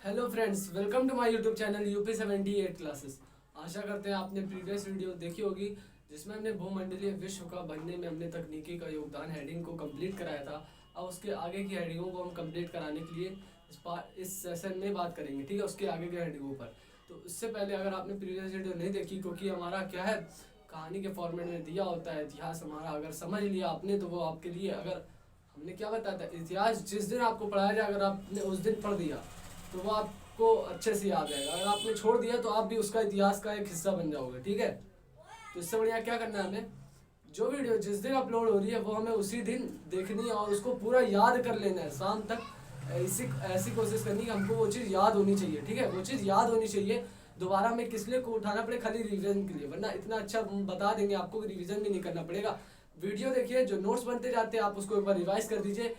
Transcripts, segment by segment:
Hello friends, welcome to my YouTube channel UP 78 classes. आशा करते हैं आपने प्रीवियस वीडियो देखी होगी जिसमें हमने भूमंडलीय विश्व का बनने में हमने तकनीकी का योगदान हेडिंग को कंप्लीट कराया था। अब उसके आगे की हेडिंगों को हम कंप्लीट कराने के लिए इस सेशन में बात करेंगे, ठीक है, उसके आगे के हेडिंगों पर। तो इससे पहले अगर आपने प्रीवियस वीडियो नहीं देखी, क्योंकि हमारा क्या है, कहानी के फॉर्मेट में दिया होता है इतिहास हमारा, अगर समझ लिया आपने तो वो आपके लिए, अगर हमने क्या बताया था, इतिहास जिस दिन आपको पढ़ाया जाए अगर आपने उस दिन पढ़ दिया तो वो आपको अच्छे से याद रहेगा। अगर आपने छोड़ दिया तो आप भी उसका इतिहास का एक हिस्सा बन जाओगे, ठीक है। तो इससे बढ़िया क्या करना है, हमें जो वीडियो जिस दिन अपलोड हो रही है वो हमें उसी दिन देखनी है और उसको पूरा याद कर लेना है शाम तक। ऐसी कोशिश करनी कि हमको वो चीज़ याद होनी चाहिए, ठीक है, वो चीज़ याद होनी चाहिए। दोबारा हमें किस लिए को उठाना पड़े, खाली रिवीजन के लिए, वरना इतना अच्छा बता देंगे आपको कि रिवीजन भी नहीं करना पड़ेगा। वीडियो देखिए, जो नोट्स बनते जाते हैं आप उसको एक बार रिवाइज कर दीजिए।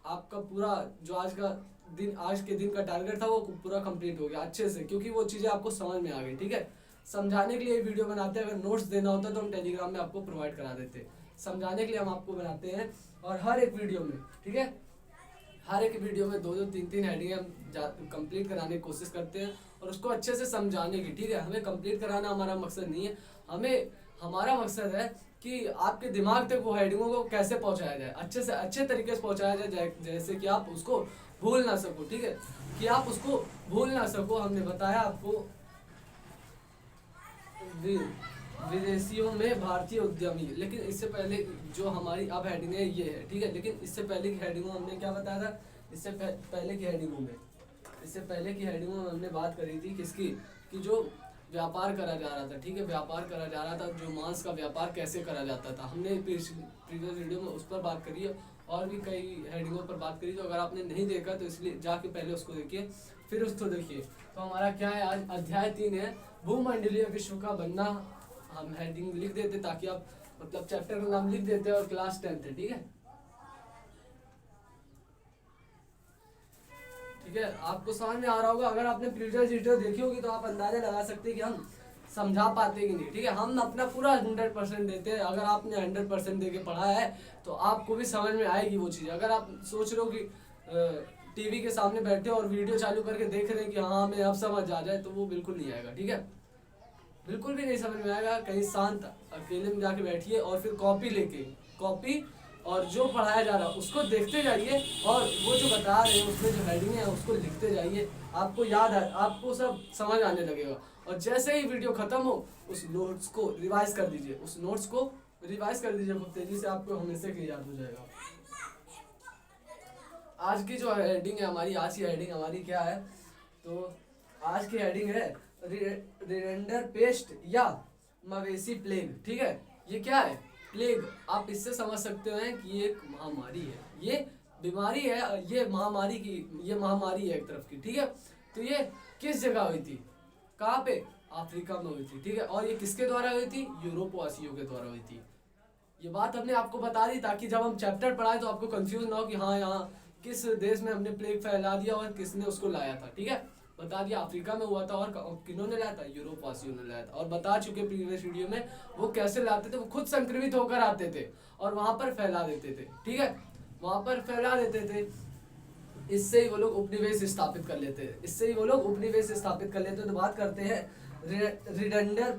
आपका पूरा जो आज के दिन का टारगेट था वो पूरा कंप्लीट हो गया अच्छे से, क्योंकि वो चीज़ें आपको समझ में आ गई, ठीक है। समझाने के लिए वीडियो बनाते हैं, अगर नोट्स देना होता तो हम टेलीग्राम में आपको प्रोवाइड करा देते। समझाने के लिए हम आपको बनाते हैं, और हर एक वीडियो में, ठीक है, हर एक वीडियो में दो दो तीन तीन हेडिंग हम कंप्लीट कराने की कोशिश करते हैं और उसको अच्छे से समझाने की, ठीक है। हमें कंप्लीट कराना हमारा मकसद नहीं है, हमारा मकसद है कि आपके दिमाग तक वो हेडिंगों को कैसे पहुंचाया जाए, अच्छे से अच्छे तरीके से पहुंचाया जाए, जैसे कि आप उसको भूल ना सको, ठीक है, कि आप उसको भूल ना सको। हमने बताया आपको विदेशियों में भारतीय उद्यमी, लेकिन इससे पहले जो हमारी अब हेडिंग है ये है, ठीक है। लेकिन इससे पहले की हेडिंगों में हमने क्या बताया था, पहले की हेडिंगों में हमने बात करी थी किसकी, कि जो व्यापार करा जा रहा था, ठीक है, व्यापार करा जा रहा था, जो मांस का व्यापार कैसे करा जाता था, हमने प्रीवियस वीडियो में उस पर बात करी है और भी कई हेडिंगों पर बात करी। तो अगर आपने नहीं देखा तो इसलिए जाके पहले उसको देखिए फिर उसको देखिए। तो हमारा क्या है, आज अध्याय 3 है, भूमंडलीय विश्व का बनना। हम हेडिंग लिख देते ताकि आप मतलब चैप्टर का नाम लिख देते और क्लास 10th है, ठीक है। ठीक है, आपको समझ में आ रहा होगा। अगर आपने प्रीवियस वीडियो देखी होगी तो आप अंदाजा लगा सकते हैं कि हम समझा पाते कि नहीं, ठीक है। हम अपना पूरा 100% देते हैं। अगर आपने 100% दे के पढ़ा है तो आपको भी समझ में आएगी वो चीज़। अगर आप सोच रहे हो कि टीवी के सामने बैठे और वीडियो चालू करके देख रहे हैं कि हाँ हमें अब समझ आ जाए, तो वो बिल्कुल नहीं आएगा, ठीक है, बिल्कुल भी नहीं समझ में आएगा। कहीं शांत अकेले में जाके बैठिए और फिर कॉपी और जो पढ़ाया जा रहा है उसको देखते जाइए और वो जो बता रहे हैं उसमें जो हेडिंग है उसको लिखते जाइए। आपको याद है, आपको सब समझ आने लगेगा। और जैसे ही वीडियो खत्म हो उस नोट्स को रिवाइज कर दीजिए, खूब तेजी से, आपको हमेशा के याद हो जाएगा। आज की जो हेडिंग है हमारी, क्या है, तो आज की हेडिंग है रिडेंडर पेस्ट या मवेशी प्लेग, ठीक है। ये क्या है, प्लेग, आप इससे समझ सकते हैं कि ये एक महामारी है, ये बीमारी है, ये महामारी है एक तरफ की, ठीक है। तो ये किस जगह हुई थी, कहाँ पे, अफ्रीका में हुई थी, ठीक है। और ये किसके द्वारा हुई थी, यूरोप वासियों के द्वारा हुई थी। ये बात हमने आपको बता दी ताकि जब हम चैप्टर पढ़ाए तो आपको कंफ्यूज ना हो कि हाँ यहाँ किस देश में हमने प्लेग फैला दिया और किसने उसको लाया था, ठीक है। बता दिया अफ्रीका में हुआ था, और किन्होंने लाया था, यूरोप वासियों ने लाया था। और बता चुके प्रीवियस वीडियो में वो कैसे लाते थे, वो खुद संक्रमित होकर आते थे और वहां पर फैला देते थे, ठीक है, वहां पर फैला देते थे। इससे ही वो लोग उपनिवेश स्थापित कर लेते हैं। तो बात करते हैं रिडेंडर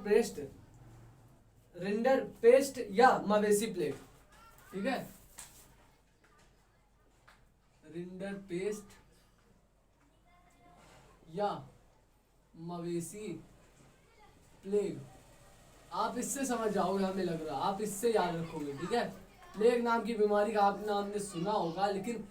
पेस्ट या मवेशी प्लेग, ठीक है। रिडेंडर पेस्ट या मवेशी प्लेग, आप इससे समझ जाओगे, हमें लग रहा है आप इससे याद रखोगे, ठीक है। प्लेग नाम की बीमारी का आपने सुना होगा, लेकिन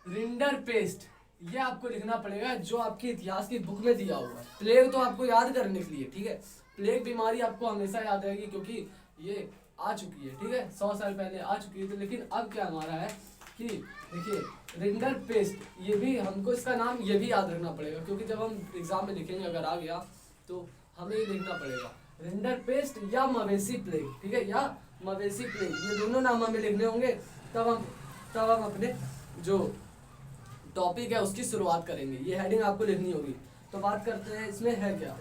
रिडेंडर पेस्ट ये आपको लिखना पड़ेगा जो आपके इतिहास की बुक में दिया हुआ है। प्लेग तो आपको याद करने के लिए, ठीक है, प्लेग बीमारी आपको हमेशा याद रहेगी क्योंकि ये आ चुकी है, ठीक है, 100 साल पहले आ चुकी है। तो लेकिन अब क्या हमारा है कि देखिए रिडेंडर पेस्ट, ये भी हमको इसका नाम ये भी याद रखना पड़ेगा, क्योंकि जब हम एग्जाम में लिखेंगे अगर आ गया तो हमें ये लिखना पड़ेगा, रिडेंडर पेस्ट या मवेशी प्लेग, ठीक है, या मवेशी प्लेग, ये दोनों नाम हमें लिखने होंगे। तब हम अपने जो टॉपिक है उसकी शुरुआत करेंगे। ये हेडिंग आपको लिखनी होगी। तो बात करते हैं इसमें है क्या,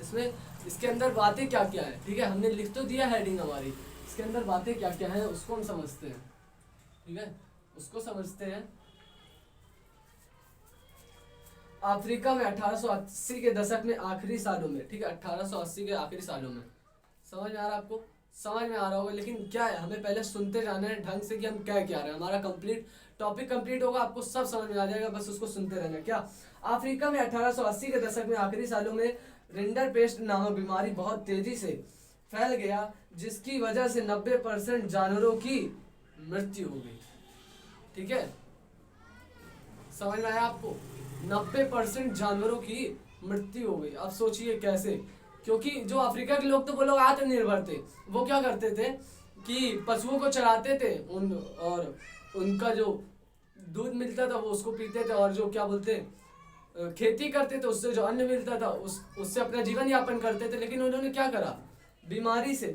इसके अंदर बातें क्या क्या है, ठीक है। हमने लिख तो दिया हेडिंग हमारी, इसके अंदर बातें क्या क्या है उसको हम समझते हैं, ठीक है, उसको समझते हैं। अफ्रीका में 1880 के दशक में आखिरी सालों में, ठीक है, 1880 के आखिरी सालों में। समझ में आ रहा है आपको? समझ में आ रहा होगा, लेकिन क्या है, हमें पहले सुनते जाना है ढंग से कि हम क्या क्या रहे हैं। हमारा कंप्लीट टॉपिक कंप्लीट होगा, आपको सब समझ में आ जाएगा, बस उसको सुनते रहना। क्या, अफ्रीका में 1880 के दशक में आखिरी सालों में रिंडरपेस्ट नामक बीमारी बहुत तेजी से फैल गया, जिसकी वजह से 90% जानवरों की मृत्यु हो गई। ठीक है, समझ में आया आपको? 90% जानवरों की मृत्यु हो गई। अब सोचिए कैसे, क्योंकि जो अफ्रीका के लोग, तो वो लोग आत्मनिर्भर थे। वो क्या करते थे कि पशुओं को चराते थे और उनका जो दूध मिलता था वो उसको पीते थे, और जो क्या बोलते खेती करते थे, उससे जो अन्न मिलता था उससे अपना जीवन यापन करते थे। लेकिन उन्होंने क्या करा, बीमारी से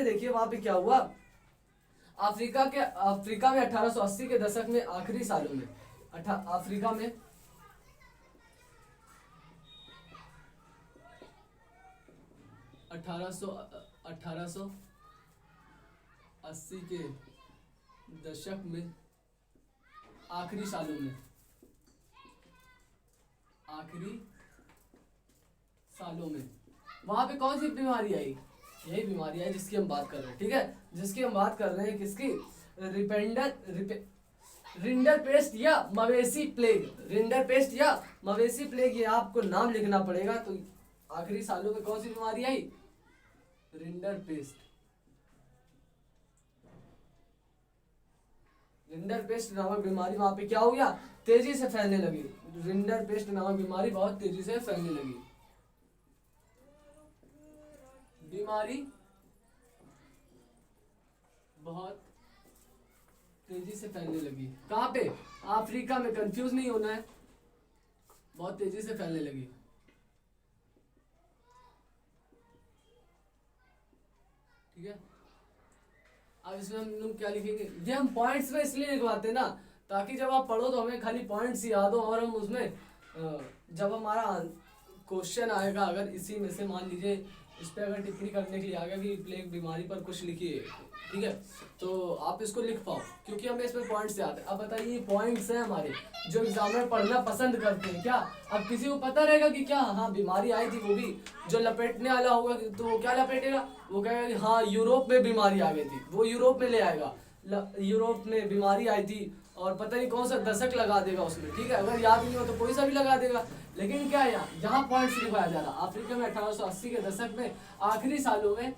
देखिए वहां पे क्या हुआ। अफ्रीका में 1880 के दशक में आखिरी सालों में अफ्रीका में 1880 के दशक में आखिरी सालों में वहां पे कौन सी बीमारी आई? यही बीमारी आई जिसकी हम बात कर रहे हैं। ठीक है, जिसकी हम बात कर रहे हैं, किसकी? रिंडरपेस्ट या मवेशी प्लेग, ये आपको नाम लिखना पड़ेगा। तो आखिरी सालों में कौन सी बीमारी आई? रिंडरपेस्ट नामक बीमारी वहां पे क्या हो गया, तेजी से फैलने लगी। रिंडरपेस्ट नामक बीमारी बहुत तेजी से फैलने लगी। बीमारी बहुत तेजी से फैलने लगी। कहां पे? अफ्रीका में। कंफ्यूज नहीं होना है, बहुत तेजी से फैलने लगी। ठीक है, अब इसमें हम लोग क्या लिखेंगे, ये हम पॉइंट्स में इसलिए लिखवाते हैं ना, ताकि जब आप पढ़ो तो हमें खाली पॉइंट्स याद हो, और हम उसमें जब हमारा क्वेश्चन आएगा, अगर इसी में से मान लीजिए इस पर अगर टिप्पणी करने के लिए आ गया कि प्लेग बीमारी पर कुछ लिखिए, ठीक है, तो आप इसको लिख पाओ, क्योंकि हमें इसमें पॉइंट्स याद है। अब बताइए, ये पॉइंट्स हैं हमारे जो एग्जाम में पढ़ना पसंद करते हैं। क्या अब किसी को पता रहेगा कि क्या हाँ बीमारी आई थी, वो भी जो लपेटने वाला होगा, तो वो क्या लपेटेगा, वो कहेगा कि हाँ यूरोप में बीमारी आ गई थी, वो यूरोप में ले आएगा, यूरोप में बीमारी आई थी, और पता नहीं कौन सा दशक लगा देगा उसमें। ठीक है, अगर याद नहीं हो तो कोई सा भी लगा देगा। लेकिन क्या है, यहाँ पॉइंट्स लिखवाया जा रहा। अफ्रीका में 1880 के दशक में आखिरी सालों में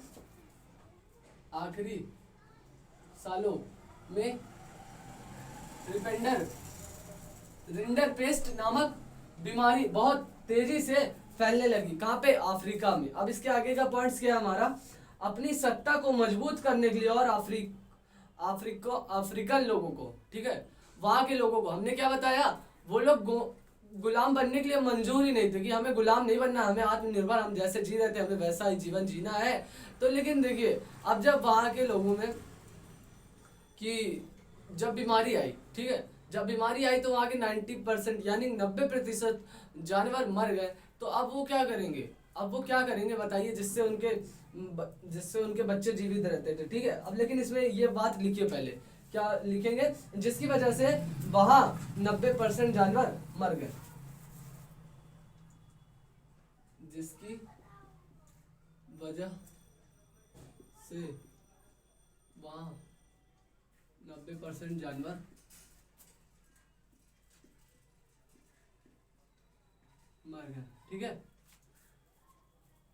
रिंडरपेस्ट नामक बीमारी बहुत तेजी से फैलने लगी। कहाँ पे? अफ्रीका में। अब इसके आगे का पॉइंट्स क्या है हमारा, अपनी सत्ता को मजबूत करने के लिए और अफ्रीकन लोगों को, ठीक है, वहां के लोगों को हमने क्या बताया, वो लोग गुलाम बनने के लिए मंजूर ही नहीं थे, कि हमें गुलाम नहीं बनना, हमें आत्मनिर्भर, हम जैसे जी रहे थे हमें वैसा ही जीवन जीना है। तो लेकिन देखिए, अब जब वहां के लोगों में कि जब बीमारी आई, ठीक है, जब बीमारी आई तो वहां के 90% यानी 90% जानवर मर गए। तो अब वो क्या करेंगे बताइए, जिससे उनके बच्चे जीवित रहते थे। ठीक है, अब लेकिन इसमें ये बात लिखिए, पहले क्या लिखेंगे, जिसकी वजह से वहां 90% जानवर मर गए, जिसकी वजह से वहां 90% जानवर मर गए। ठीक है,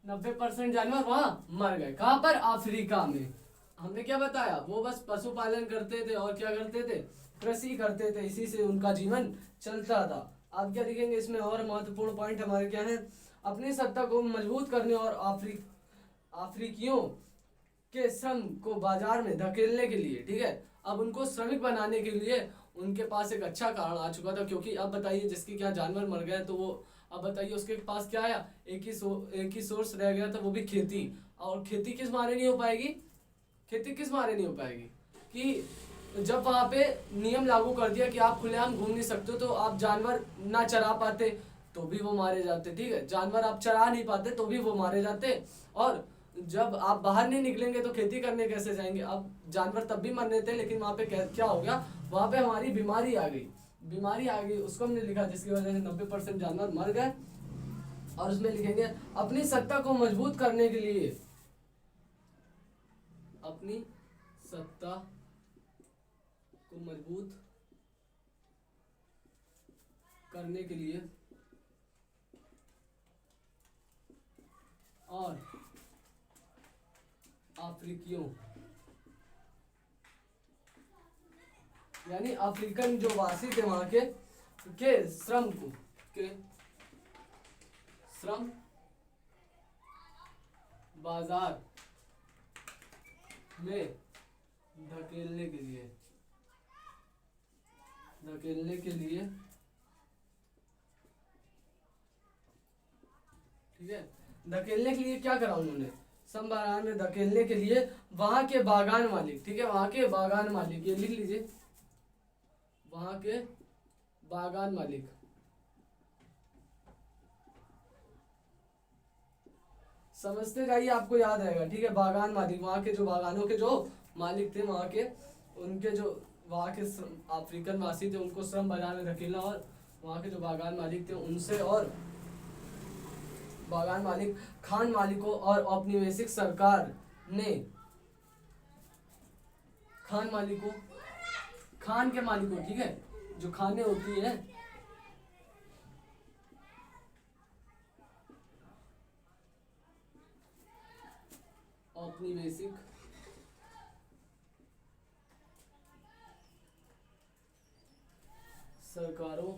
90% जानवर वहां मर गए। कहां पर? अफ्रीका में। हमने क्या बताया, वो बस पशुपालन करते थे और क्या करते थे, कृषि करते थे, इसी से उनका जीवन चलता था। आप क्या लिखेंगे इसमें, और महत्वपूर्ण पॉइंट हमारे क्या है, अपनी सत्ता को मजबूत करने और अफ्रीकियों के श्रम को बाजार में धकेलने के लिए, ठीक है, अब उनको श्रमिक बनाने के लिए उनके पास एक अच्छा कारण आ चुका था। क्योंकि अब बताइए, जिसके क्या जानवर मर गए, तो वो अब बताइए उसके पास क्या आया, एक ही सोर्स रह गया था, वो भी खेती। और खेती किस मारे नहीं हो पाएगी, कि जब वहां पे नियम लागू कर दिया कि आप खुलेआम घूम नहीं सकते, तो आप जानवर ना चरा पाते तो भी वो मारे जाते। ठीक है, जानवर आप चरा नहीं पाते तो भी वो मारे जाते, और जब आप बाहर नहीं निकलेंगे तो खेती करने कैसे जाएंगे। अब जानवर तब भी मरने थे, लेकिन वहां पे क्या हो गया, वहां पे हमारी बीमारी आ गई। बीमारी आ गई, उसको हमने लिखा जिसकी वजह से 90% जानवर मर गए। और उसमें लिखेंगे अपनी सत्ता को मजबूत करने के लिए, अपनी सत्ता को मजबूत करने के लिए और अफ्रीकियों यानी अफ्रीकन जो वासी थे वहां के श्रम को के श्रम बाजार में धकेलने के लिए ठीक है। धकेलने के लिए क्या करा उन्होंने, श्रम बाजार में धकेलने के लिए वहां के बागान मालिक, ठीक है, वहां के बागान मालिक, ये लिख लीजिए, वहां के बागान मालिक समझते जाइए, आपको याद आएगा, ठीक है। बागान मालिक वहां के जो बागानों के जो मालिक थे, वहां के उनके जो वहां के अफ्रीकन वासी थे उनको श्रम बाजार में धकेलना, और वहां के जो बागान मालिक थे उनसे, और बागान मालिक खान मालिकों और औपनिवेशिक सरकार ने खान के मालिकों, ठीक है, जो खाने होती है औपनिवेशिक सरकारों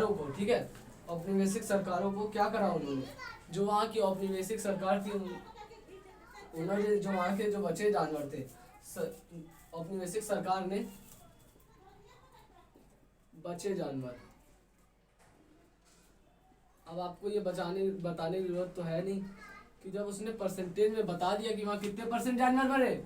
को ठीक है, औपनिवेशिक सरकारों को क्या करा उन्होंने, जो वहाँ की औपनिवेशिक सरकार थी उन्होंने जो वहाँ के जो बचे जानवर थे, औपनिवेशिक सरकार ने बचे जानवर, अब आपको ये बताने की जरूरत तो है नहीं कि जब उसने परसेंटेज में बता दिया कि वहाँ कितने परसेंट जानवर मरे,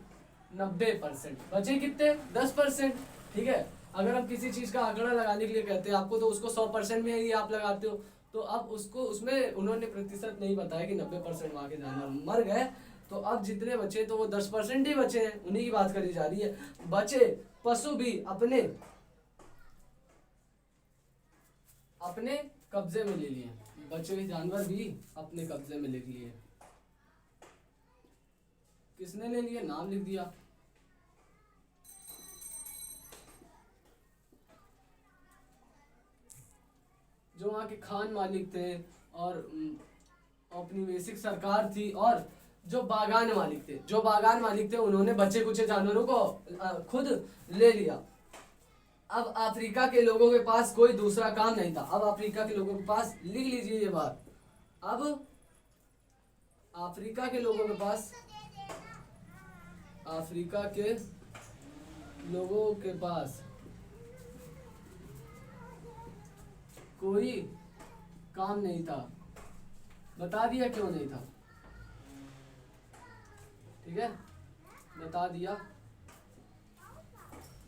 90%, बचे कितने 10%, ठीक है। अगर हम किसी चीज का आंकड़ा लगाने के लिए कहते हैं आपको, तो उसको 100% में ही आप लगाते हो, तो अब उसको उसमें उन्होंने प्रतिशत नहीं बताया कि 90% वहाँ के जानवर मर गए, तो अब जितने बचे तो वो 10% ही बचे हैं, उन्हीं की बात करी जा रही है। बचे पशु भी अपने कब्जे में ले लिए, बचे हुए जानवर भी अपने कब्जे में ले लिए। किसने ले लिए, नाम लिख दिया, जो वहाँ के खान मालिक थे और औपनिवेशिक सरकार थी, और जो बागान मालिक थे उन्होंने बचे कुछ जानवरों को खुद ले लिया। अब अफ्रीका के लोगों के पास कोई दूसरा काम नहीं था, अब अफ्रीका के लोगों के पास, लिख लीजिए ये बात, अब अफ्रीका के लोगों के पास कोई काम नहीं था। बता दिया क्यों नहीं था, ठीक है, बता दिया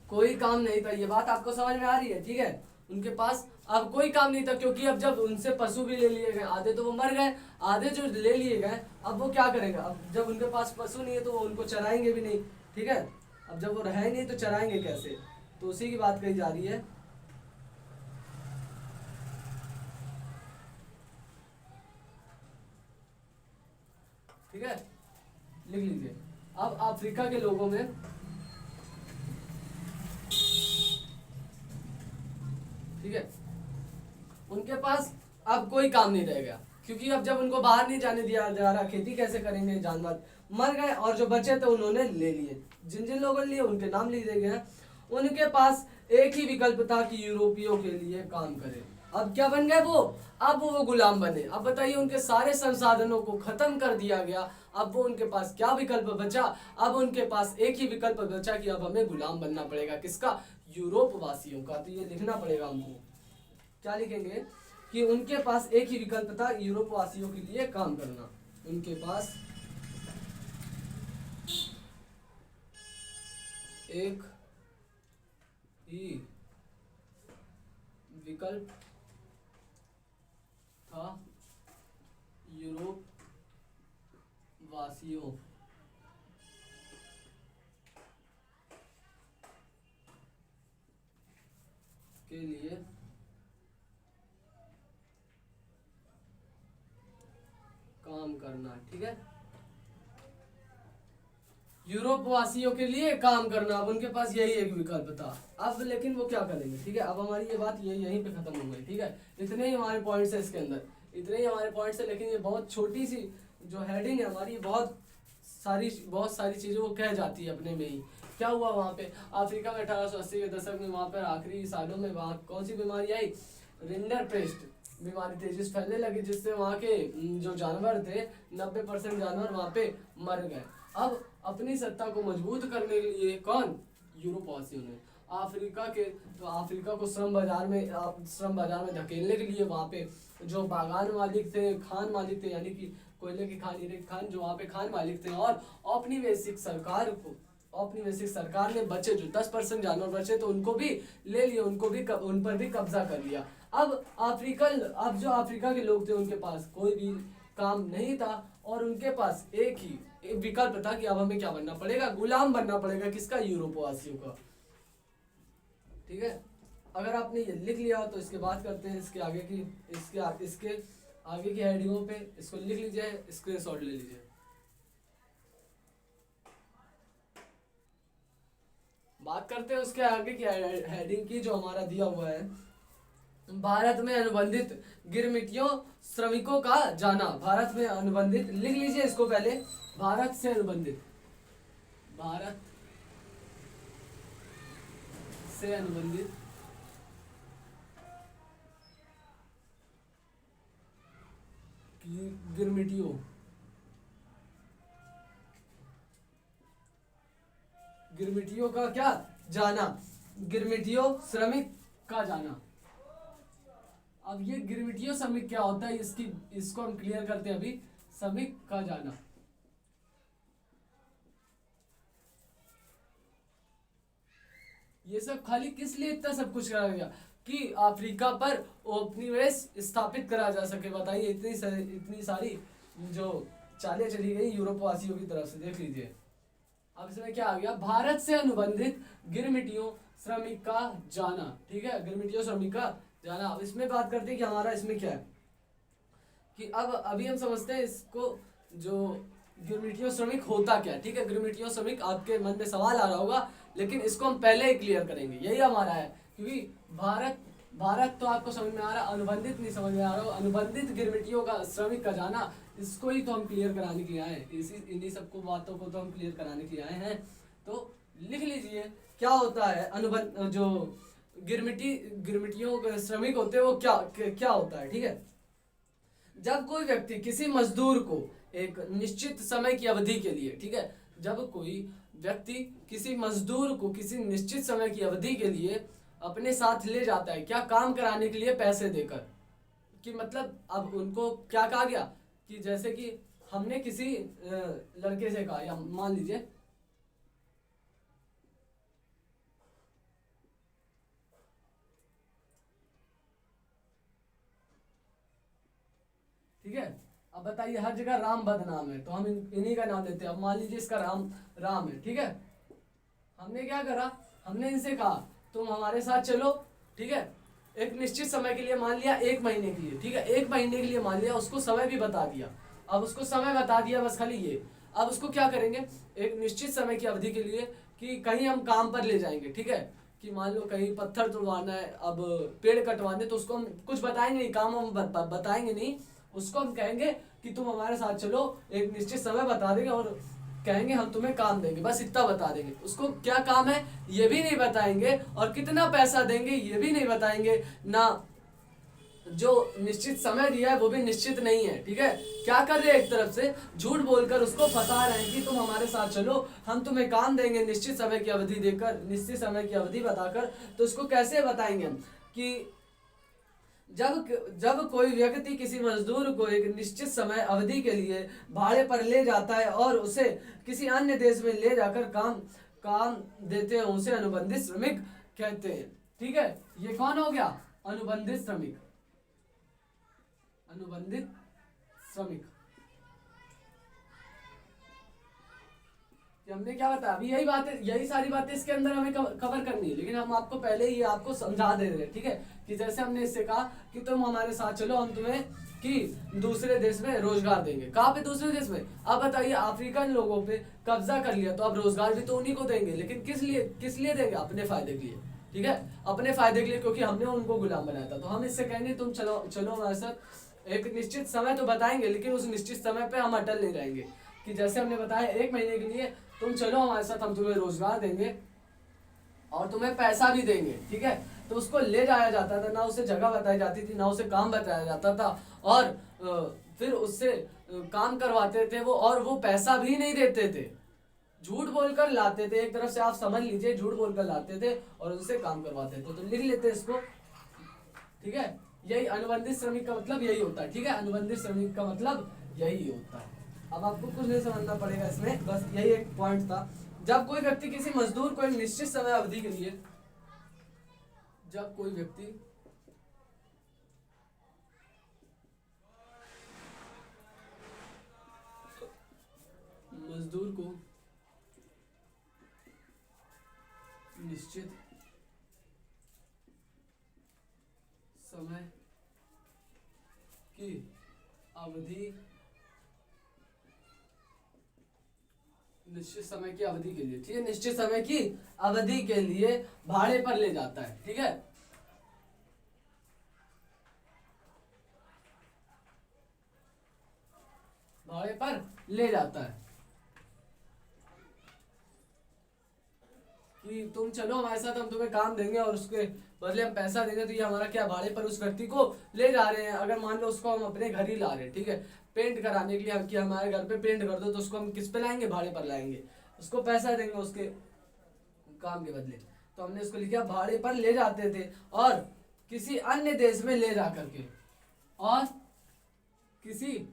कोई काम नहीं था। ये बात आपको समझ में आ रही है, ठीक है। उनके पास अब कोई काम नहीं था, क्योंकि अब जब उनसे पशु भी ले लिए गए, आधे तो वो मर गए, आधे जो ले लिए गए अब वो क्या करेंगे, अब जब उनके पास पशु नहीं है तो वो उनको चराएंगे भी नहीं, ठीक है। अब जब वो रहे नहीं तो चराएंगे कैसे, तो उसी की बात कही जा रही है। ठीक है, लिख लीजिए। अब अफ्रीका के लोगों में ठीक है, उनके पास अब कोई काम नहीं रह गया, क्योंकि अब जब उनको बाहर नहीं जाने दिया जा रहा, खेती कैसे करेंगे, जानवर मर गए, और जो बचे थे उन्होंने ले लिए, जिन जिन लोगों ने लिए उनके नाम लिख दिए गए। उनके पास एक ही विकल्प था कि यूरोपियों के लिए काम करें। अब क्या बन गए वो, अब वो गुलाम बने। अब बताइए, उनके सारे संसाधनों को खत्म कर दिया गया, अब वो उनके पास क्या विकल्प बचा, अब उनके पास एक ही विकल्प बचा कि अब हमें गुलाम बनना पड़ेगा, किसका, यूरोप वासियों का। तो ये लिखना पड़ेगा हमको, क्या लिखेंगे कि उनके पास एक ही विकल्प था, यूरोप वासियों के लिए काम करना। उनके पास एक ही विकल्प था, यूरोप वासियों करना, ठीक है। यूरोप वासियों के लिए काम करना, अब उनके पास यही एक विकल्प था। अब लेकिन वो क्या करेंगे, ठीक है। अब हमारी ये बात यहीं पे खत्म हो गई, ठीक है। इतने ही हमारे पॉइंट्स है इसके अंदर, इतने ही हमारे पॉइंट्स है, लेकिन ये बहुत छोटी सी जो हेडिंग है हमारी, बहुत सारी चीज़ें वो कह जाती है अपने में ही। क्या हुआ वहाँ पे अफ्रीका में 1880 के दशक में, वहाँ पर आखिरी सालों में वहाँ कौन सी बीमारी आई, रिंडरपेस्ट बीमारी तेजी से फैलने लगी, जिससे वहाँ के जो जानवर थे 90% जानवर वहाँ पे मर गए। अब अपनी सत्ता को मजबूत करने के लिए कौन, यूरोपवासियों ने अफ्रीका को श्रम बाजार में धकेलने के लिए वहाँ पे जो बागान मालिक थे, खान मालिक थे, यानी कि कोयले की खान जो वहाँ पे खान मालिक थे, और औपनिवेशिक सरकार ने बचे जो 10% जानवर बचे तो उनको भी ले लिया, उन पर भी कब्जा कर लिया। अब जो अफ्रीका के लोग थे उनके पास कोई भी काम नहीं था, और उनके पास एक विकल्प था कि अब हमें क्या बनना पड़ेगा, गुलाम बनना पड़ेगा। किसका, यूरोपवासियों का, ठीक है। अगर आपने ये लिख लिया तो इसके बात करते हैं इसके आगे की हेडिंगों पे, इसको लिख लीजिए, स्क्रीनशॉट ले लीजिए। बात करते हैं उसके आगे की हेडिंग की, जो हमारा दिया हुआ है, भारत में अनुबंधित गिरमिटियों श्रमिकों का जाना। भारत में अनुबंधित, लिख लीजिए इसको पहले, भारत से अनुबंधित गिरमिटियों का क्या जाना, गिरमिटियों श्रमिक का जाना। अब ये गिरमिटियों श्रमिक क्या होता है, इसको हम क्लियर करते हैं अभी। श्रमिक का जाना, ये सब खाली किस लिए इतना सब कुछ करा गया, कि अफ्रीका पर उपनिवेश स्थापित करा जा सके। बताइए, इतनी सारी जो चालें चली गई यूरोप वासियों की तरफ से, देख लीजिए। अब इसमें क्या आ गया, भारत से अनुबंधित गिरमिटियों श्रमिक का जाना, ठीक है, गिरमिटियों श्रमिक का जाना। अब इसमें बात करते हैं कि हमारा इसमें क्या है, कि अब अभी हम समझते हैं इसको, जो गिरमिटियों श्रमिक होता क्या है, ठीक है। गिरमिटियों श्रमिक, आपके मन में सवाल आ रहा होगा, लेकिन इसको हम पहले ही क्लियर करेंगे, यही हमारा है। क्योंकि भारत तो आपको समझ में आ रहा, अनुबंधित नहीं समझ में आ रहा, अनुबंधित गिरमिटियों का श्रमिक का जाना, इसको ही तो हम क्लियर कराने के लिए आए हैं, इन्हीं सबको बातों को तो हम क्लियर कराने के लिए आए हैं। तो लिख लीजिए क्या होता है जो गिरमिटियों श्रमिक होते हैं वो क्या होता है, ठीक है। जब कोई व्यक्ति किसी मजदूर को एक निश्चित समय की अवधि के लिए, ठीक है, जब कोई व्यक्ति किसी मजदूर को किसी निश्चित समय की अवधि के लिए अपने साथ ले जाता है, क्या, काम कराने के लिए पैसे देकर, कि मतलब अब उनको क्या कहा गया, कि जैसे कि हमने किसी लड़के से कहा, या मान लीजिए ठीक है। अब बताइए, हर जगह राम बदनाम है तो हम इन्हीं का नाम लेते हैं। अब मान लीजिए इसका राम है, ठीक है। हमने क्या करा, हमने इनसे कहा तुम हमारे साथ चलो, ठीक है, एक निश्चित समय के लिए, मान लिया 1 महीने के लिए, ठीक है, 1 महीने के लिए मान लिया, उसको समय भी बता दिया। अब उसको समय बता दिया, बस खाली ये। अब उसको क्या करेंगे, एक निश्चित समय की अवधि के लिए, कि कहीं हम काम पर ले जाएंगे, ठीक है, कि मान लो कहीं पत्थर तोड़वाना है, अब पेड़ कटवाने, तो उसको हम कुछ बताएंगे नहीं, काम हम बताएंगे नहीं, उसको हम कहेंगे कि तुम हमारे साथ चलो, एक निश्चित समय बता देंगे और कहेंगे हम तुम्हें काम देंगे, बस इतना बता देंगे। उसको क्या काम है ये भी नहीं बताएंगे, और कितना पैसा देंगे ये भी नहीं बताएंगे, ना जो निश्चित समय दिया है वो भी निश्चित नहीं है, ठीक है। क्या कर रहे हैं, एक तरफ से झूठ बोलकर उसको फंसा रहे हैं कि तुम हमारे साथ चलो, हम तुम्हें काम देंगे निश्चित समय की अवधि देकर, निश्चित समय की अवधि बताकर। तो उसको कैसे बताएंगे हम, कि जब कोई व्यक्ति किसी मजदूर को एक निश्चित समय अवधि के लिए भाड़े पर ले जाता है और उसे किसी अन्य देश में ले जाकर काम देते हैं, उसे अनुबंधित श्रमिक कहते हैं, ठीक है। ये कौन हो गया, अनुबंधित श्रमिक। हमने क्या बताया अभी, यही सारी बातें इसके अंदर हमें कवर करनी है, लेकिन हम आपको पहले ही आपको समझा दे रहे हैं, ठीक है, कि जैसे हमने इससे कहा कि तुम हमारे साथ चलो, हम तुम्हें कि दूसरे देश में रोजगार देंगे। कहाँ पे? दूसरे देश में। अब बताइए, अफ्रीकन लोगों पे कब्जा कर लिया तो अब रोजगार भी तो उन्हीं को देंगे, लेकिन किस लिए देंगे? अपने फायदे के लिए, ठीक है, अपने फायदे के लिए, क्योंकि हमने उनको गुलाम बनाया था। तो हम इससे कहेंगे तुम चलो चलो हमारे साथ। एक निश्चित समय तो बताएंगे, लेकिन उस निश्चित समय पे हम अटल नहीं रहेंगे, कि जैसे हमने बताया 1 महीने के लिए तुम चलो हमारे साथ, हम तुम्हें रोजगार देंगे और तुम्हें पैसा भी देंगे, ठीक है। तो उसको ले जाया जाता था, ना उसे जगह बताई जाती थी, ना उसे काम बताया जाता था, और फिर उससे काम करवाते थे वो, और वो पैसा भी नहीं देते थे, झूठ बोलकर लाते थे। एक तरफ से आप समझ लीजिए, झूठ बोलकर लाते थे और उनसे काम करवाते थे। तो लिख लेते इसको, ठीक है। यही अनुबंधित श्रमिक का मतलब यही होता है, ठीक है। अनुबंधित श्रमिक का मतलब यही होता है। अब आपको कुछ नहीं समझना पड़ेगा इसमें, बस यही एक पॉइंट था। जब कोई व्यक्ति किसी मजदूर को एक निश्चित समय अवधि के लिए, जब कोई व्यक्ति मजदूर को निश्चित समय की अवधि, निश्चित समय की अवधि के लिए, ठीक है, निश्चित समय की अवधि के लिए भाड़े पर ले जाता है, ठीक है। भाड़े पर ले जाता है कि तुम चलो हमारे साथ, हम तुम्हें काम देंगे और उसके बदले हम पैसा देंगे। तो ये हमारा क्या, भाड़े पर उस व्यक्ति को ले जा रहे हैं। अगर मान लो उसको हम अपने घर ही ला रहे हैं, ठीक है, पेंट कराने के लिए, हम कि हमारे घर पे पेंट कर दो, तो उसको हम किस पे लाएंगे? भाड़े पर लाएंगे, उसको पैसा देंगे उसके काम के बदले। तो हमने उसको लिखा भाड़े पर ले जाते थे, और किसी अन्य देश में ले जा करके, और किसी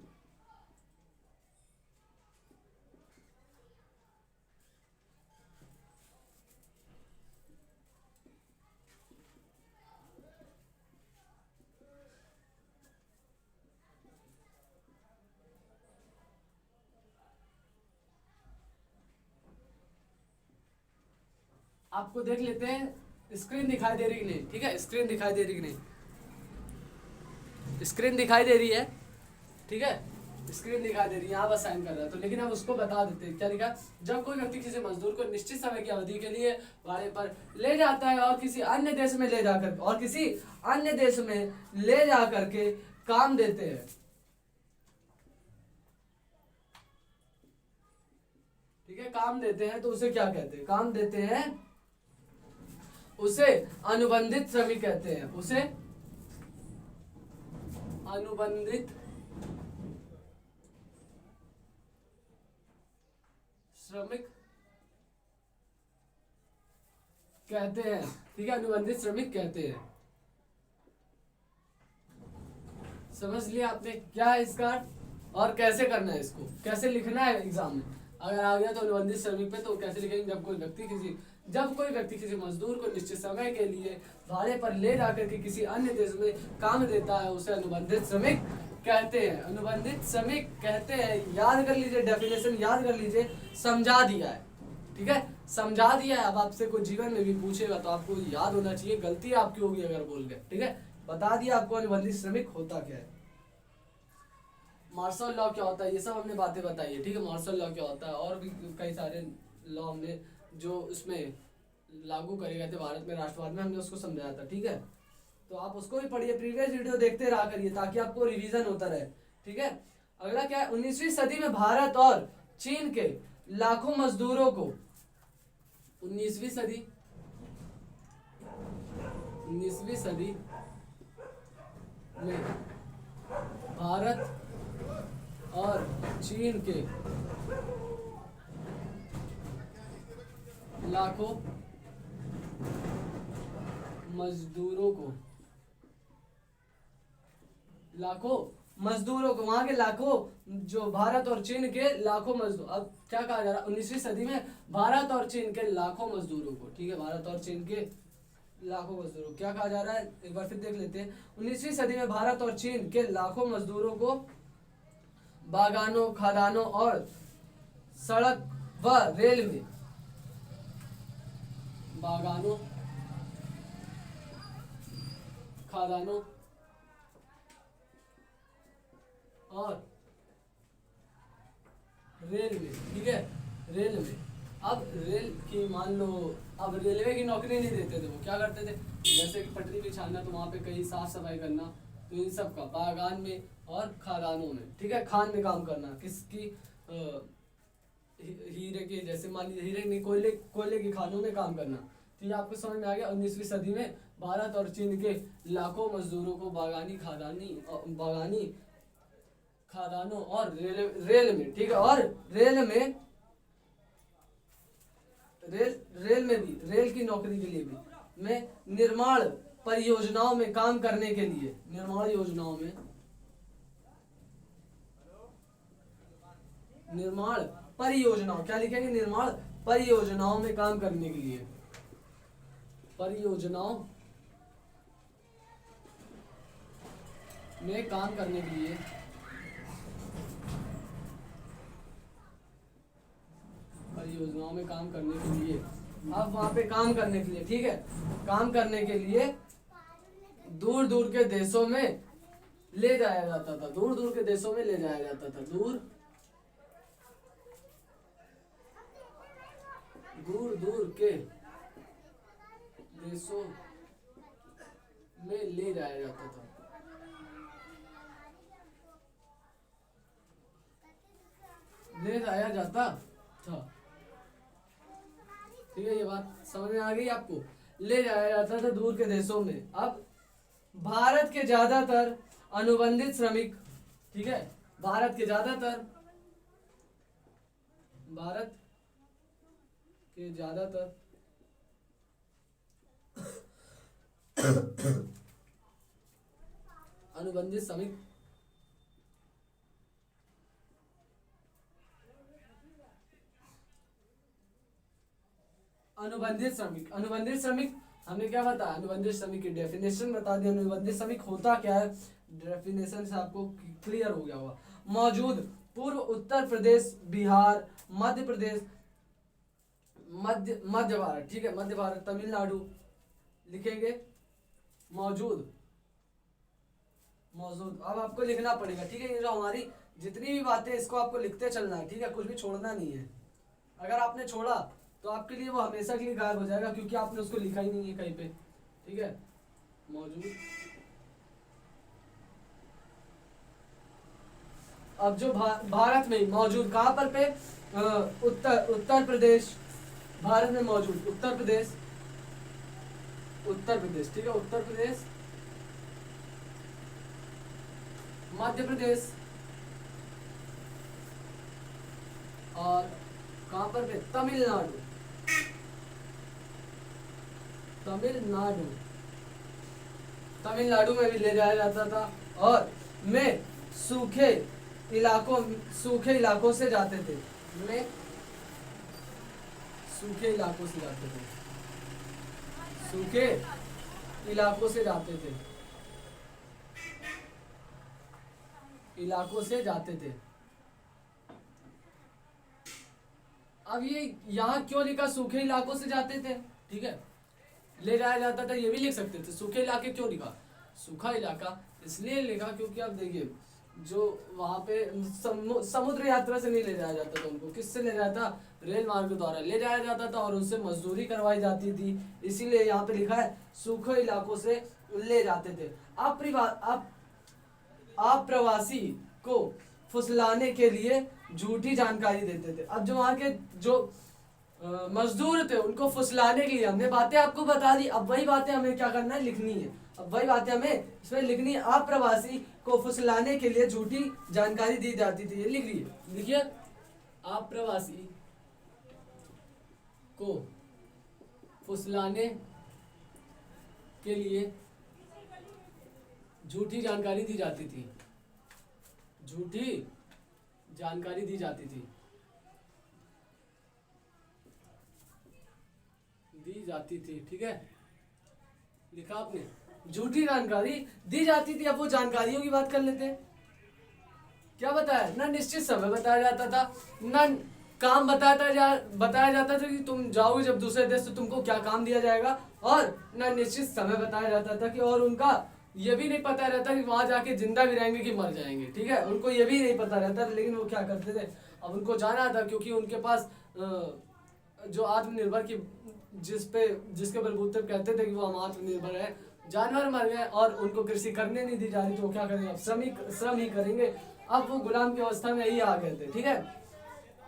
आपको देख लेते हैं, स्क्रीन दिखाई दे रही कि नहीं, ठीक है, स्क्रीन दिखाई दे रही कि नहीं, स्क्रीन दिखाई दे रही है, ठीक है, स्क्रीन दिखाई दे रही है, यहाँ बस साइन कर रहा है। तो लेकिन हम उसको बता देते हैं, क्या लिखा? जब कोई व्यक्ति किसी मजदूर को निश्चित समय की अवधि के लिए भाड़े पर ले जाता है और किसी अन्य देश में ले जाकर, और किसी अन्य देश में ले जा करके काम देते हैं, ठीक है, काम देते हैं, तो उसे क्या कहते हैं? काम देते हैं, उसे अनुबंधित श्रमिक कहते हैं, उसे अनुबंधित श्रमिक कहते हैं, ठीक है, अनुबंधित श्रमिक कहते हैं। समझ लिया आपने क्या है इसका और कैसे करना है, इसको कैसे लिखना है एग्जाम में? अगर आ गया तो अनुबंधित श्रमिक पे तो कैसे लिखेंगे? जब कोई व्यक्ति किसी मजदूर को निश्चित समय के लिए भाड़े पर ले जाकर के किसी अन्य देश में काम देता है, उसे अनुबंधित श्रमिक कहते हैं। अनुबंधित श्रमिक कहते हैं, याद कर लीजिए, डेफिनेशन याद कर लीजिए, समझा दिया है, ठीक है, समझा दिया है। अब आपसे कोई जीवन में भी पूछेगा तो आपको याद होना चाहिए, गलती आपकी होगी अगर भूल गए, ठीक है। बता दिया आपको अनुबंधित श्रमिक होता क्या है, मार्शल लॉ क्या होता है, ये सब हमने बातें बताई है, ठीक है। मार्शल लॉ क्या होता है, और भी कई सारे लॉ हमने जो उसमें लागू करे गए थे भारत में राष्ट्रवाद में, हमने उसको समझाया था, ठीक है। तो आप उसको भी पढ़िए, प्रीवियस वीडियो देखते रहा करिए ताकि आपको रिवीजन होता रहे, ठीक है। अगला क्या है? 19वीं सदी में भारत और चीन के लाखों मजदूरों को, 19वीं सदी में भारत और चीन के लाखों मजदूरों को, वहां के लाखों, जो भारत और चीन के लाखों मजदूर, अब क्या कहा जा रहा है? 19वीं सदी में भारत और चीन के लाखों मजदूरों को, ठीक है, भारत और चीन के लाखों मजदूरों, क्या कहा जा रहा है? एक बार फिर देख लेते हैं। 19वीं सदी में भारत और चीन के लाखों मजदूरों को बागानों, खदानों और सड़क व रेल में, बागानों, खदानों और रेल में, ठीक है, रेल में। अब रेल की मान लो, अब रेलवे की नौकरी नहीं देते थे, वो क्या करते थे, जैसे कि पटरी बिछाना तो वहाँ पे कहीं साफ सफाई करना, तो इन सब का बागान में और खादानों में, ठीक है, खान में काम करना, किसकी हीरे के, जैसे मान लीजिए हीरे नहीं, कोयले कोयले की खानों में काम करना। तो ये आपको समझ में आ गया। 19वीं सदी में भारत और चीन के लाखों मजदूरों को बागानी खादानों और रेल में, ठीक है, और रेल में भी, रेल की नौकरी के लिए भी, में निर्माण परियोजनाओं में काम करने के लिए, निर्माण परियोजनाओं, क्या लिखेंगे, निर्माण परियोजनाओं में काम करने के लिए, परियोजनाओं में काम करने के लिए, परियोजनाओं में काम करने के लिए, अब वहां पे काम करने के लिए, ठीक है, काम करने के लिए दूर दूर के देशों में ले जाया जाता था, दूर दूर के देशों में ले जाया जाता था, दूर दूर के देशों में ले जाया जाता था। ले जाया जाता था, ठीक है, ये बात समझ में आ गई आपको, ले जाया जाता था दूर के देशों में। अब भारत के ज्यादातर अनुबंधित श्रमिक, ठीक है, भारत के ज्यादातर अनुबंधित श्रमिक अनुबंधित श्रमिक हमने क्या बताया, अनुबंधित श्रमिक की डेफिनेशन बता दी। अनुबंधित श्रमिक होता क्या है, डेफिनेशन से आपको क्लियर हो गया होगा। मौजूद पूर्व उत्तर प्रदेश, बिहार, मध्य प्रदेश, मध्य भारत, ठीक है, मध्य भारत, तमिलनाडु लिखेंगे, मौजूद। अब आपको लिखना पड़ेगा, ठीक है, ये जो हमारी जितनी भी बातें, इसको आपको लिखते चलना है, ठीक है, कुछ भी छोड़ना नहीं है। अगर आपने छोड़ा तो आपके लिए वो हमेशा के लिए गायब हो जाएगा, क्योंकि आपने उसको लिखा ही नहीं है कहीं पे, ठीक है, मौजूद। अब जो भारत में मौजूद कहाँ पर पे, उत्तर प्रदेश, भारत में मौजूद उत्तर प्रदेश, ठीक है, उत्तर प्रदेश, मध्य प्रदेश, और कहाँ पर पे, तमिलनाडु, तमिलनाडु में भी ले जाया जाता था। और में सूखे इलाकों से जाते थे, में सूखे इलाकों से जाते थे, सूखे इलाकों से जाते थे, इलाकों से जाते थे। अब ये यहाँ क्यों लिखा, सूखे इलाकों से जाते थे, ठीक है, ले जाया जाता था, ये भी लिख सकते थे। सूखे इलाके क्यों लिखा, सूखा इलाका इसलिए लिखा क्योंकि आप देखिए, जो वहाँ पे समुद्र यात्रा से नहीं ले जाया जाता था उनको, किससे ले जाया था, रेल मार्ग द्वारा ले जाया जाता था, और उनसे मजदूरी करवाई जाती थी, इसीलिए यहाँ पे लिखा है सूखे इलाकों से ले जाते थे। आप प्रवासी को फुसलाने के लिए झूठी जानकारी देते थे। अब जो वहाँ के जो मजदूर थे, उनको फुसलाने के लिए हमने बातें आपको बता दी, अब वही बातें हमें क्या करना है, लिखनी है, अब वही बातें हमें इसमें लिखनी है। आप प्रवासी को फुसलाने के लिए झूठी जानकारी दी जाती थी, ये लिख लीजिए, लिखिए, आप प्रवासी को फुसलाने के लिए झूठी जानकारी दी जाती थी, झूठी जानकारी दी जाती थी, ठीक है, लिखा आपने, झूठी जानकारी दी जाती थी। अब वो जानकारियों की बात कर लेते हैं। क्या बताया, ना निश्चित समय बताया जाता था, ना काम बताया जाता था कि तुम जाओगे जब दूसरे देश तो तुमको क्या काम दिया जाएगा, और ना निश्चित समय बताया जाता था कि और उनका ये भी नहीं पता रहता कि वहां जाके जिंदा भी रहेंगे कि मर जाएंगे, ठीक है, उनको ये भी नहीं पता रहता, लेकिन वो क्या करते थे, अब उनको जाना था क्योंकि उनके पास जो आत्मनिर्भर की जिसके बलबूते पे कहते थे कि वो हम आत्मनिर्भर है, जानवर मर गए और उनको कृषि करने नहीं दी जा रही, तो वो क्या करेंगे, अब श्रम ही करेंगे। अब वो गुलाम की अवस्था में ही आ गए थे, ठीक है।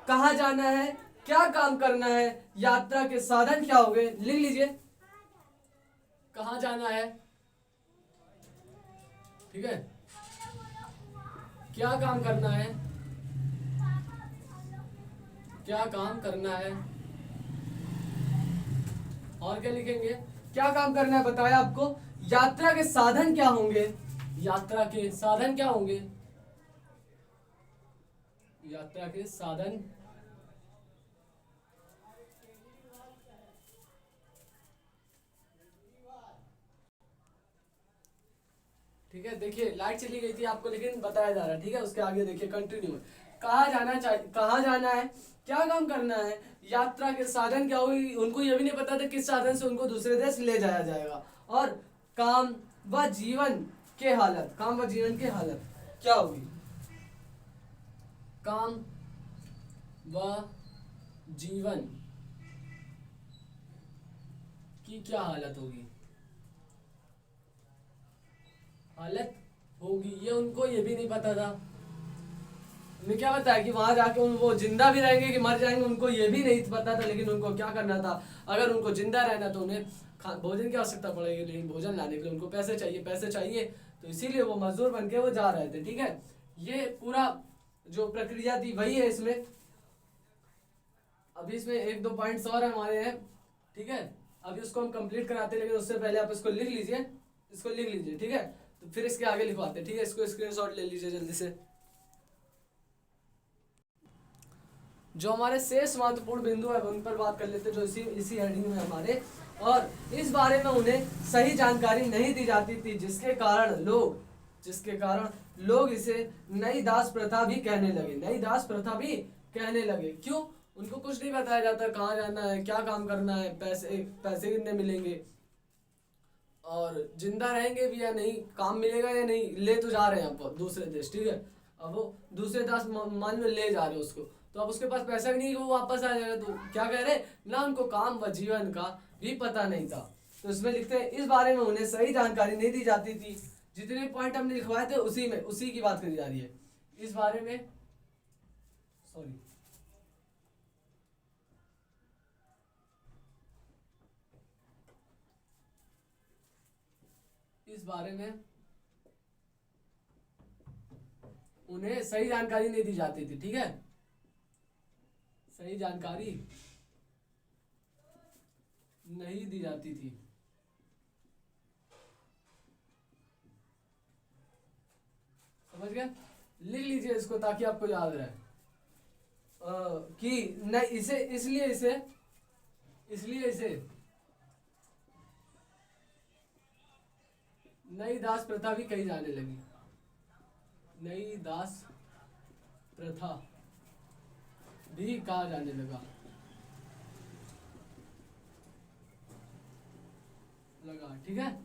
कहाँ जाना है, क्या काम करना है, यात्रा के साधन क्या होंगे, लिख लीजिए। कहाँ जाना है, ठीक है, क्या काम करना है, क्या काम करना है, और क्या लिखेंगे, क्या काम करना है बताया आपको। यात्रा के साधन क्या होंगे, यात्रा के साधन क्या होंगे, यात्रा के साधन, ठीक है। देखिए लाइट चली गई थी आपको, लेकिन बताया जा रहा है, ठीक है। उसके आगे देखिए कंटिन्यू, कहाँ जाना चाहिए, कहाँ जाना है, क्या काम करना है, यात्रा के साधन क्या हुई, उनको ये भी नहीं पता था किस साधन से उनको दूसरे देश ले जाया जाएगा, और काम व जीवन के हालत, काम व जीवन की हालत क्या होगी, काम व जीवन की क्या हालत होगी, हालत होगी, ये उनको ये भी नहीं पता था। उन्हें क्या बताया कि वहां जाके वो जिंदा भी रहेंगे कि मर जाएंगे, उनको ये भी नहीं पता था, लेकिन उनको क्या करना था, अगर उनको जिंदा रहना तो उन्हें भोजन की आवश्यकता पड़ेगी, लेकिन भोजन लाने के लिए उनको पैसे चाहिए, पैसे चाहिए, तो इसीलिए वो मजदूर बन के वो जा रहे थे, ठीक है। ये पूरा जो प्रक्रिया थी वही है इसमें। अभी इसमें एक दो पॉइंट्स और हमारे हैं, ठीक है, अभी उसको हम कंप्लीट कराते हैं, लेकिन उससे पहले आप इसको लिख लीजिए, इसको लिख लीजिए, ठीक है, तो फिर इसके आगे लिखवाते हैं, ठीक है। इसको स्क्रीनशॉट ले लीजिए जल्दी से। जो हमारे शेष महत्वपूर्ण बिंदु है उन पर बात कर लेते हैं, जो इसी इसी हेडिंग में हमारे, और इस बारे में उन्हें सही जानकारी नहीं दी जाती थी, जिसके कारण लोग इसे नई दास प्रथा भी कहने लगे, नई दास प्रथा भी कहने लगे। क्यों, उनको कुछ नहीं बताया जाता, कहाँ जाना है, क्या काम करना है, पैसे पैसे कितने मिलेंगे, और जिंदा रहेंगे भी या नहीं, काम मिलेगा या नहीं, ले तो जा रहे हैं आप दूसरे देश, ठीक है, अब वो दूसरे देश मान लो ले जा रहे हो उसको, तो अब उसके पास पैसा नहीं है, वो वापस आ जाएगा, तो क्या कह रहे ना, उनको काम व जीवन का भी पता नहीं था। तो इसमें लिखते हैं इस बारे में उन्हें सही जानकारी नहीं दी जाती थी। जितने पॉइंट हमने लिखवाए थे उसी की बात करी जा रही है, इस बारे में, सॉरी, इस बारे में उन्हें सही जानकारी नहीं दी जाती थी, ठीक है, सही जानकारी नहीं दी जाती थी। समझ गए, लिख लीजिए इसको ताकि आपको याद रहे, कि न इसलिए इसे नई दास प्रथा भी कही जाने लगी, नई दास प्रथा भी कहा जाने लगा, ठीक है,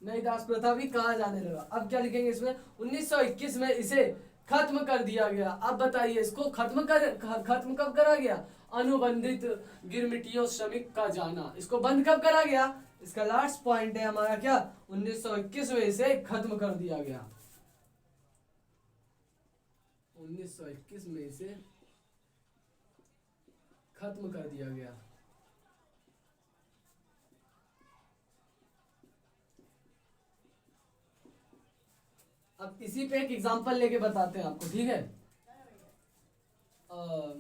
नई दास प्रथा भी कहा जाने लगा। अब क्या लिखेंगे इसमें, 1921 में इसे खत्म कर दिया गया। अब बताइए इसको खत्म कब करा गया, अनुबंधित गिरमिटियों श्रमिक का जाना, इसको बंद कब करा गया, इसका लास्ट पॉइंट है हमारा क्या, 1921 में इसे खत्म कर दिया गया, 1921 में इसे खत्म कर दिया गया। अब इसी पे एक एग्जांपल लेके बताते हैं आपको, ठीक है,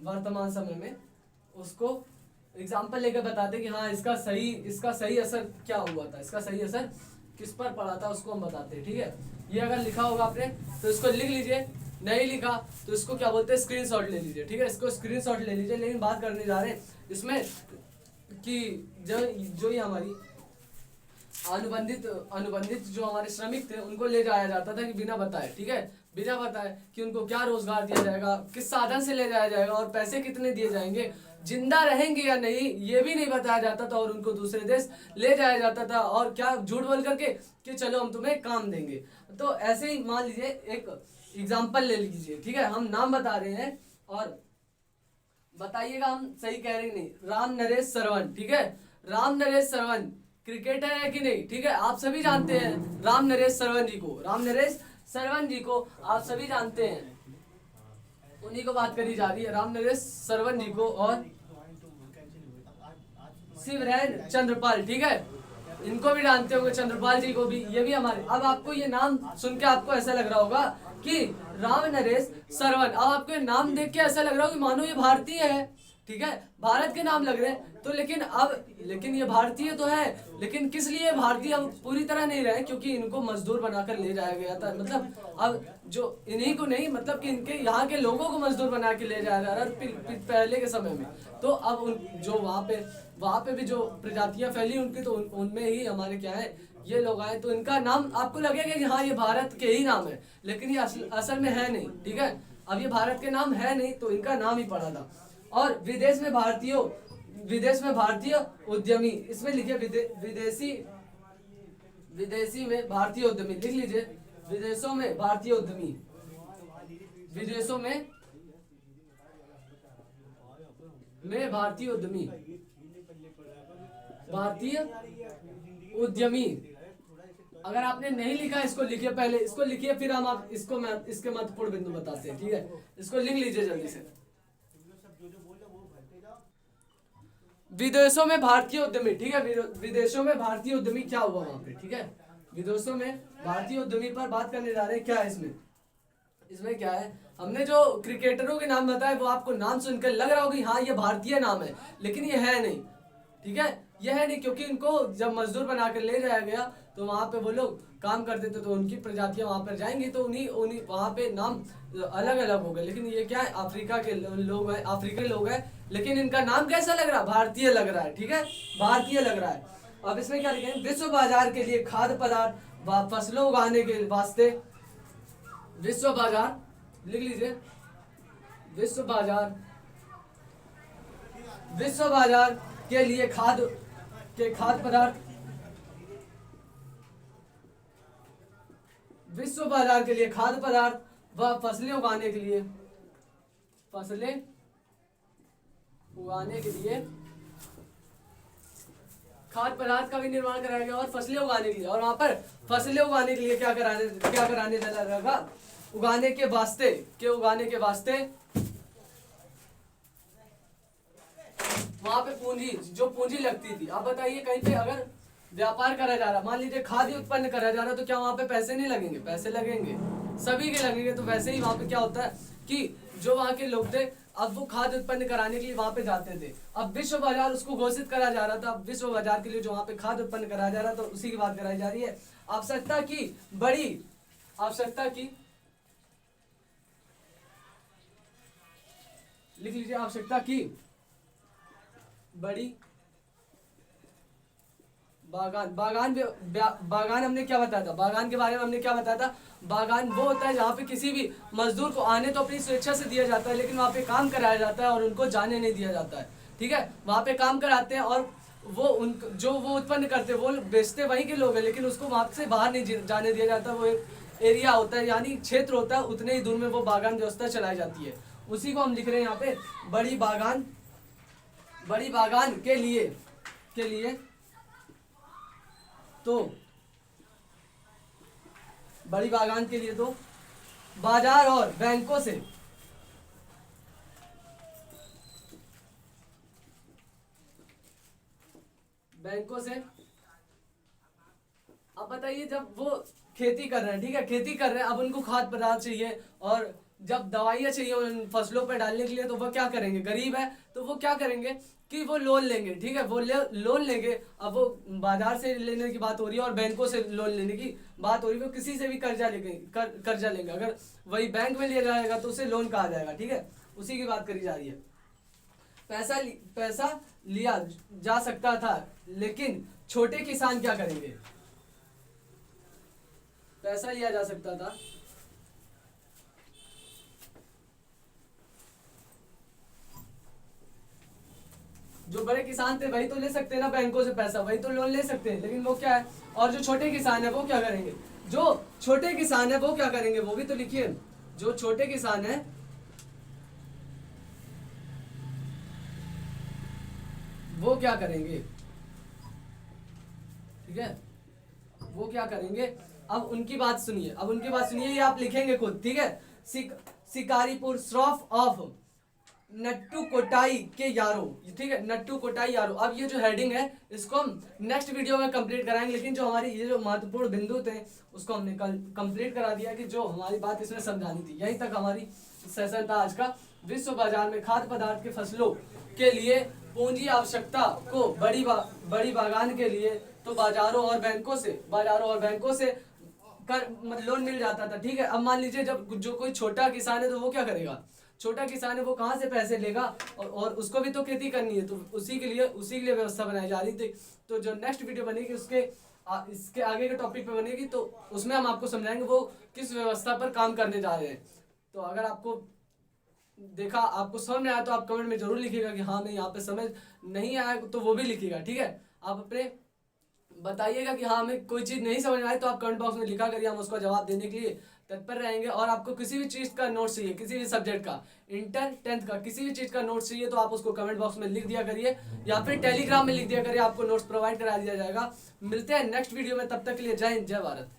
वर्तमान समय में उसको एग्जांपल लेके बताते हैं कि हाँ इसका सही असर क्या हुआ था, इसका सही असर किस पर पड़ा था, उसको हम बताते हैं, ठीक है। ये अगर लिखा होगा आपने तो इसको लिख लीजिए, नहीं लिखा तो इसको क्या बोलते हैं, स्क्रीनशॉट ले लीजिए, ठीक है, इसको स्क्रीनशॉट ले लीजिए। लेकिन बात करने जा रहे हैं इसमें कि जो ये हमारी अनुबंधित जो हमारे श्रमिक थे उनको ले जाया जाता था कि बिना बताए, ठीक है, बिना बताए कि उनको क्या रोजगार दिया जाएगा, किस साधन से ले जाया जाएगा और पैसे कितने दिए जाएंगे, जिंदा रहेंगे या नहीं ये भी नहीं बताया जाता था, और उनको दूसरे देश ले जाया जाता था और क्या झूठ बोल करके कि चलो हम तुम्हें काम देंगे। तो ऐसे ही मान लीजिए एक एग्जाम्पल ले लीजिए, ठीक है, हम नाम बता रहे हैं और बताइएगा हम सही कह रहे हैं नहीं। राम नरेश सरवन, ठीक है, राम नरेश सरवन क्रिकेटर है कि नहीं, ठीक है, आप सभी जानते हैं राम नरेश सरवन जी को, राम नरेश सरवन जी को आप सभी जानते हैं, उन्हीं को बात करी जा रही है, राम नरेश सरवन जी को और शिवराज चंद्रपाल, ठीक है, इनको भी जानते होंगे, चंद्रपाल जी को भी, ये भी हमारे। अब आपको ये नाम सुन के आपको ऐसा लग रहा होगा कि राम नरेश सरवन, अब आपको ये नाम देख के ऐसा लग रहा होगा कि मानो ये भारतीय है, ठीक है, भारत के नाम लग रहे हैं, तो लेकिन ये भारतीय तो है, लेकिन किस लिए भारतीय अब पूरी तरह नहीं रहे, क्योंकि इनको मजदूर बनाकर ले जाया गया था, मतलब अब जो इन्हीं को नहीं, मतलब कि इनके यहाँ के लोगों को मजदूर बना के ले जाया जा रहा है पहले के समय में। तो अब जो वहाँ पे भी जो प्रजातियां फैली उनकी, तो उनमें ही हमारे क्या है ये लोग आए, तो इनका नाम आपको लगेगा कि हाँ ये भारत के ही नाम है, लेकिन ये असल में है नहीं, ठीक है, अब ये भारत के नाम है नहीं, तो इनका नाम ही पड़ा था। और विदेश में भारतीय उद्यमी, इसमें लिखिए विदेशी में भारतीय उद्यमी, लिख लीजिए विदेशों में भारतीय उद्यमी, विदेशों में भारतीय उद्यमी, भारतीय उद्यमी। अगर आपने नहीं लिखा इसको लिखिए, पहले इसको लिखिए, फिर हम आप इसको इसके महत्वपूर्ण बिंदु बताते हैं, ठीक है, इसको लिख लीजिए जल्दी से। विदेशों में भारतीय उद्यमी, ठीक है, विदेशों में भारतीय उद्यमी क्या हुआ वहां पे, ठीक है, विदेशों में भारतीय उद्यमी पर बात करने जा रहे हैं। क्या है इसमें क्या है, हमने जो क्रिकेटरों के नाम बताए वो आपको नाम सुनकर लग रहा होगा कि हाँ ये भारतीय नाम है, लेकिन ये है नहीं, ठीक है, यह है नहीं, क्योंकि इनको जब मजदूर बनाकर ले जाया गया तो वहाँ पे वो लोग काम करते थे, तो उनकी प्रजातियां वहाँ पर जाएंगी, तो उन्हीं वहाँ पे नाम अलग अलग हो गए। लेकिन ये क्या है, अफ्रीका के लोग हैं, अफ्रीकी लोग हैं, लेकिन इनका नाम कैसा लग रहा है, भारतीय लग रहा है, ठीक है, भारतीय लग रहा है। अब इसमें क्या लिखेंगे, विश्व बाजार के लिए खाद्य पदार्थ फसलों उगाने के वास्ते, विश्व बाजार लिख लीजिए, विश्व बाजार के लिए खाद्य पदार्थ, विश्व बाजार के लिए खाद्य पदार्थ व फसलें उगाने के लिए खाद्य पदार्थ का भी निर्माण कराया गया और फसलें उगाने के लिए, और वहां पर फसलें उगाने के लिए क्या कराने लगा, उगाने के वास्ते वहां पे पूंजी लगती थी। अब बताइए कहीं पे अगर व्यापार करा जा रहा, मान लीजिए खाद्य उत्पन्न करा जा रहा, तो क्या वहां पे पैसे नहीं लगेंगे, पैसे लगेंगे, सभी के लगेंगे। तो वैसे ही वहां पे क्या होता है कि जो वहां के लोग थे, अब वो खाद्य उत्पन्न कराने के लिए वहां पे जाते थे। अब विश्व बाजार उसको घोषित करा जा रहा था, अब विश्व बाजार के लिए जो वहां पे खाद्य उत्पन्न कराया जा रहा था, उसी की बात कराई जा रही है। आवश्यकता की लिख लीजिए, आवश्यकता की बड़ी बागान हमने क्या बताया था, बागान के बारे में हमने क्या बताया था, बागान वो होता है जहाँ पे किसी भी मजदूर को आने तो अपनी स्वेच्छा से दिया जाता है, लेकिन वहाँ पे काम कराया जाता है और उनको जाने नहीं दिया जाता है, ठीक है, वहाँ पे काम कराते हैं और जो वो उत्पन्न करते हैं वो बेचते वहीं के लोग हैं, लेकिन उसको वहाँ से बाहर नहीं जाने दिया जाता। वो एक एरिया होता है, यानी क्षेत्र होता है, उतने ही दूर में वो बागान व्यवस्था चलाई जाती है, उसी को हम लिख रहे हैं यहाँ पे, बड़ी बागान के लिए तो बड़ी बागान के लिए तो बाजार और बैंकों से अब बताइए, जब वो खेती कर रहे हैं, ठीक है, खेती कर रहे हैं, अब उनको खाद्य पदार्थ चाहिए और जब दवाइयाँ चाहिए उन फसलों पर डालने के लिए, तो वो क्या करेंगे, गरीब है तो वो क्या करेंगे कि वो लोन लेंगे, ठीक है, वो लोन लेंगे। अब वो बाजार से लेने की बात हो रही है और बैंकों से लोन लेने की बात हो रही है, वो किसी से भी कर्जा लेंगे, अगर वही बैंक में लिया जाएगा तो उसे लोन कहा जाएगा, ठीक है, उसी की बात करी जा रही है। पैसा लिया जा सकता था, लेकिन छोटे किसान क्या करेंगे, पैसा लिया जा सकता था जो बड़े किसान थे वही तो ले सकते हैं ना बैंकों से पैसा, वही तो लोन ले सकते हैं, लेकिन वो क्या है, और जो छोटे किसान है वो क्या करेंगे, जो छोटे किसान है वो क्या करेंगे, वो भी तो लिखिए। जो छोटे किसान है वो क्या करेंगे, ठीक है, वो क्या करेंगे। अब उनकी बात सुनिए, अब उनकी बात सुनिए, ये आप लिखेंगे खुद, ठीक है। शिकारीपुर श्रॉफ ऑफ नट्टू कोटाई के यारो, ठीक है, नट्टू कोटाई यारो। अब ये जो हेडिंग है इसको हम नेक्स्ट वीडियो में कंप्लीट कराएंगे, लेकिन जो हमारी ये जो महत्वपूर्ण बिंदु थे उसको हमने कल कंप्लीट करा दिया कि जो हमारी बात इसमें समझानी थी। यहीं तक हमारी सेशन था आज का। विश्व बाजार में खाद्य पदार्थ के फसलों के लिए पूंजी आवश्यकता को बड़ी बागान के लिए तो बाजारों और बैंकों से कर लोन मिल जाता था, ठीक है। अब मान लीजिए जब जो कोई छोटा किसान है तो वो क्या करेगा, छोटा किसान है वो कहाँ से पैसे लेगा, और उसको भी तो खेती करनी है, तो उसी के लिए व्यवस्था बनाई जा रही थी। तो जो नेक्स्ट वीडियो बनेगी इसके आगे के टॉपिक पे बनेगी, तो उसमें हम आपको समझाएंगे वो किस व्यवस्था पर काम करने जा रहे हैं। तो अगर आपको समझ में आया तो आप कमेंट में जरूर लिखिएगा कि हाँ मैं यहाँ पे समझ नहीं आया, तो वो भी लिखिएगा, ठीक है। आप अपने बताइएगा कि हाँ हमें कोई चीज़ नहीं समझ में आई, तो आप कमेंट बॉक्स में लिखा करिए, हम उसका जवाब देने के लिए तत्पर रहेंगे। और आपको किसी भी चीज़ का नोट चाहिए, किसी भी सब्जेक्ट का, इंटर 10th का किसी भी चीज़ का नोट चाहिए, तो आप उसको कमेंट बॉक्स में लिख दिया करिए, या फिर टेलीग्राम में लिख दिया करिए, आपको नोट्स प्रोवाइड करा दिया जाएगा। मिलते हैं नेक्स्ट वीडियो में, तब तक के लिए जय हिंद, जय भारत।